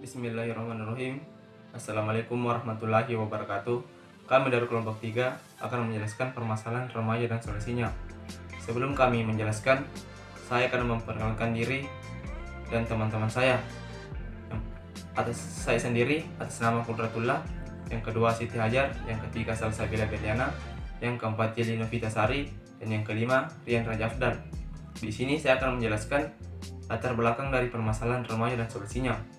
Bismillahirrahmanirrahim. Assalamualaikum warahmatullahi wabarakatuh. Kami dari kelompok 3 akan menjelaskan permasalahan remaja dan solusinya. Sebelum kami menjelaskan, saya akan memperkenalkan diri dan teman-teman saya. Atas saya sendiri, atas nama Qudratullah, yang kedua Siti Hajar, yang ketiga Salsabila Beliana, yang keempat Yeli Novitasari, dan yang kelima Rian Raja Afdal. Di sini saya akan menjelaskan latar belakang dari permasalahan remaja dan solusinya.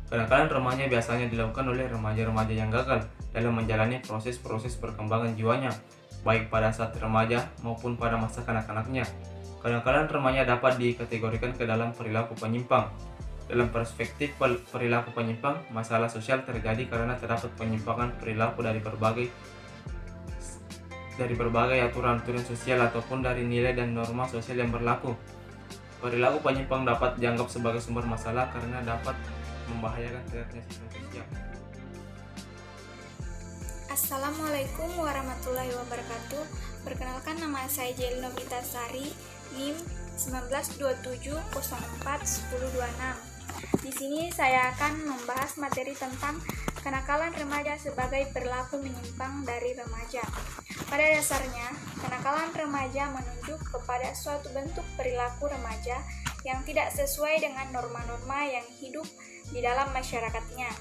Kenakalan remaja biasanya dilakukan oleh remaja-remaja yang gagal dalam menjalani proses-proses perkembangan jiwanya, baik pada saat remaja maupun pada masa kanak-kanaknya. Kenakalan remaja dapat dikategorikan ke dalam perilaku penyimpang. Dalam perspektif perilaku penyimpang, masalah sosial terjadi karena terdapat penyimpangan perilaku dari berbagai aturan-aturan sosial ataupun dari nilai dan norma sosial yang berlaku. Perilaku penyimpang dapat dianggap sebagai sumber masalah karena dapat membahayakan sehatnya sistem sosial. Assalamualaikum warahmatullahi wabarakatuh. Perkenalkan, nama saya Yeli Novitasari, NIM 1927041026. Di sini saya akan membahas materi tentang kenakalan remaja sebagai perilaku menyimpang dari remaja. Pada dasarnya, kenakalan remaja menunjuk kepada suatu bentuk perilaku remaja yang tidak sesuai dengan norma-norma yang hidup di dalam masyarakatnya.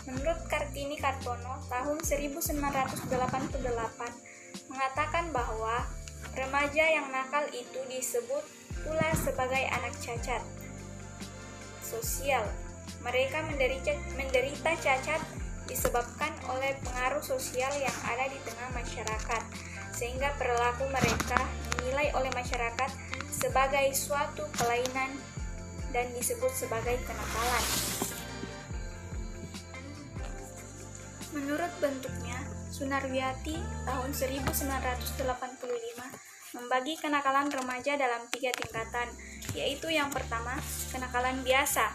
Menurut Kartini Kartono tahun 1988 mengatakan bahwa remaja yang nakal itu disebut pula sebagai anak cacat sosial. Mereka menderita cacat disebabkan oleh pengaruh sosial yang ada di tengah masyarakat, sehingga perilaku mereka dinilai oleh masyarakat sebagai suatu kelainan dan disebut sebagai kenakalan. Menurut bentuknya, Sunarwiati tahun 1985 membagi kenakalan remaja dalam 3 tingkatan, yaitu yang pertama, kenakalan biasa,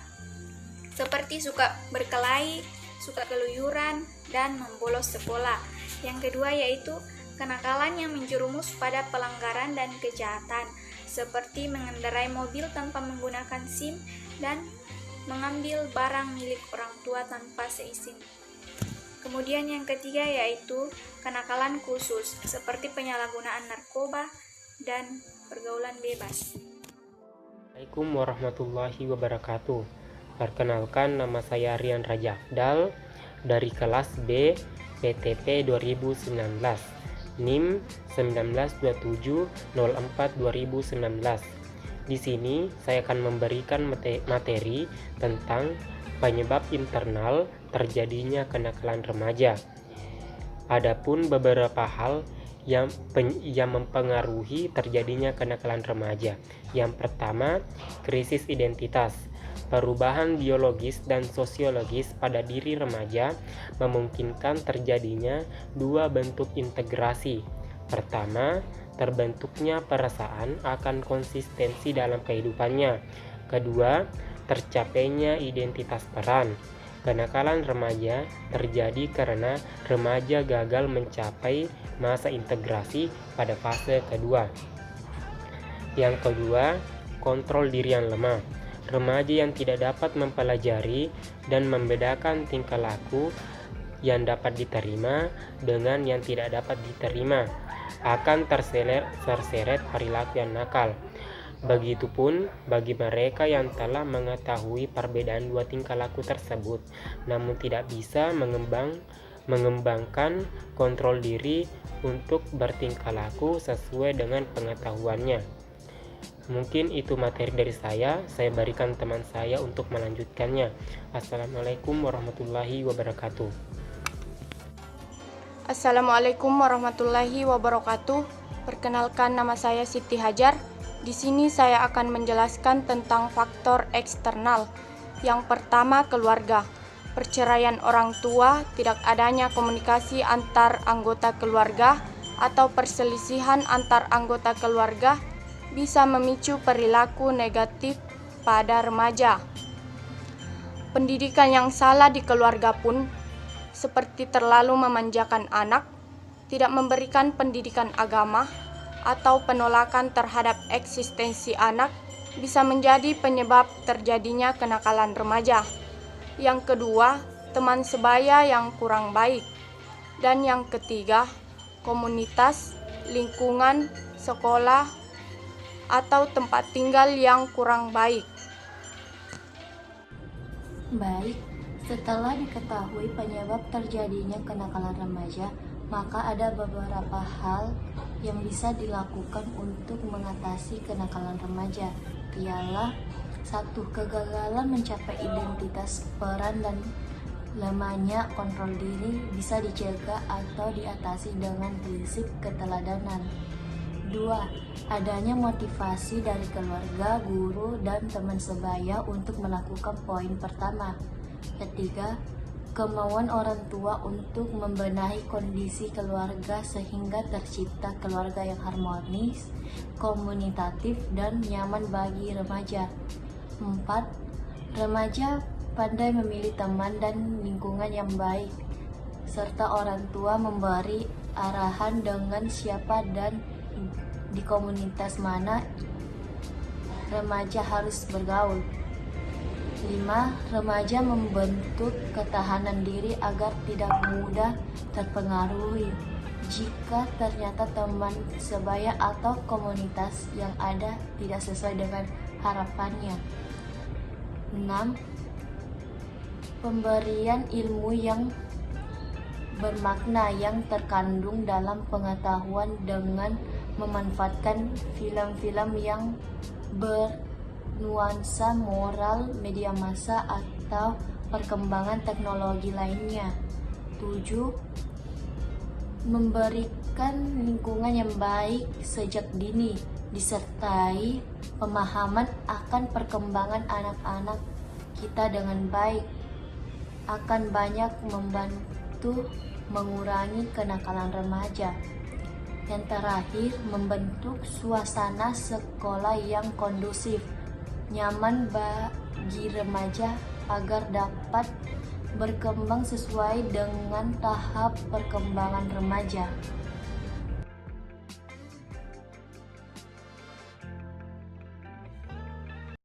seperti suka berkelahi, suka keluyuran, dan membolos sekolah. Yang kedua yaitu kenakalan yang menjerumus pada pelanggaran dan kejahatan, seperti mengendarai mobil tanpa menggunakan SIM dan mengambil barang milik orang tua tanpa seizin. Kemudian yang ketiga yaitu kenakalan khusus, seperti penyalahgunaan narkoba dan pergaulan bebas. Assalamualaikum warahmatullahi wabarakatuh. Perkenalkan, nama saya Rian Raja Afdal dari kelas B PTP 2019, NIM 1927042019. Di sini saya akan memberikan materi tentang penyebab internal terjadinya kenakalan remaja. Adapun beberapa hal yang mempengaruhi terjadinya kenakalan remaja. Yang pertama, krisis identitas. Perubahan biologis dan sosiologis pada diri remaja memungkinkan terjadinya dua bentuk integrasi. Pertama, terbentuknya perasaan akan konsistensi dalam kehidupannya. Kedua, tercapainya identitas peran. Kenakalan remaja terjadi karena remaja gagal mencapai masa integrasi pada fase kedua. Yang kedua, kontrol diri yang lemah. Remaja yang tidak dapat mempelajari dan membedakan tingkah laku yang dapat diterima dengan yang tidak dapat diterima akan terseret perilaku yang nakal. Begitupun bagi mereka yang telah mengetahui perbedaan dua tingkah laku tersebut, namun tidak bisa mengembangkan kontrol diri untuk bertingkah laku sesuai dengan pengetahuannya. Mungkin itu materi dari saya berikan teman saya untuk melanjutkannya. Assalamualaikum warahmatullahi wabarakatuh. Assalamualaikum warahmatullahi wabarakatuh. Perkenalkan, nama saya Siti Hajar. Di sini saya akan menjelaskan tentang faktor eksternal. Yang pertama, keluarga. Perceraian orang tua, tidak adanya komunikasi antar anggota keluarga, atau perselisihan antar anggota keluarga bisa memicu perilaku negatif pada remaja. Pendidikan yang salah di keluarga pun, seperti terlalu memanjakan anak, tidak memberikan pendidikan agama, atau penolakan terhadap eksistensi anak bisa menjadi penyebab terjadinya kenakalan remaja. Yang kedua, teman sebaya yang kurang baik. Dan yang ketiga, komunitas, lingkungan, sekolah, atau tempat tinggal yang kurang baik. Baik, setelah diketahui penyebab terjadinya kenakalan remaja, maka ada beberapa hal yang bisa dilakukan untuk mengatasi kenakalan remaja. Ialah 1. Kegagalan mencapai identitas peran dan lemahnya kontrol diri bisa dicegah atau diatasi dengan prinsip keteladanan. 2. Adanya motivasi dari keluarga, guru, dan teman sebaya untuk melakukan poin pertama. 3. Kemauan orang tua untuk membenahi kondisi keluarga sehingga tercipta keluarga yang harmonis, komunitatif, dan nyaman bagi remaja. 4. Remaja pandai memilih teman dan lingkungan yang baik, serta orang tua memberi arahan dengan siapa dan di komunitas mana remaja harus bergaul. 5. Remaja membentuk ketahanan diri agar tidak mudah terpengaruhi jika ternyata teman sebaya atau komunitas yang ada tidak sesuai dengan harapannya. 6. Pemberian ilmu yang bermakna yang terkandung dalam pengetahuan dengan memanfaatkan film-film yang bernuansa moral, media massa, atau perkembangan teknologi lainnya. 7. Memberikan lingkungan yang baik sejak dini, disertai pemahaman akan perkembangan anak-anak kita dengan baik, akan banyak membantu mengurangi kenakalan remaja. Yang terakhir, membentuk suasana sekolah yang kondusif, nyaman bagi remaja agar dapat berkembang sesuai dengan tahap perkembangan remaja.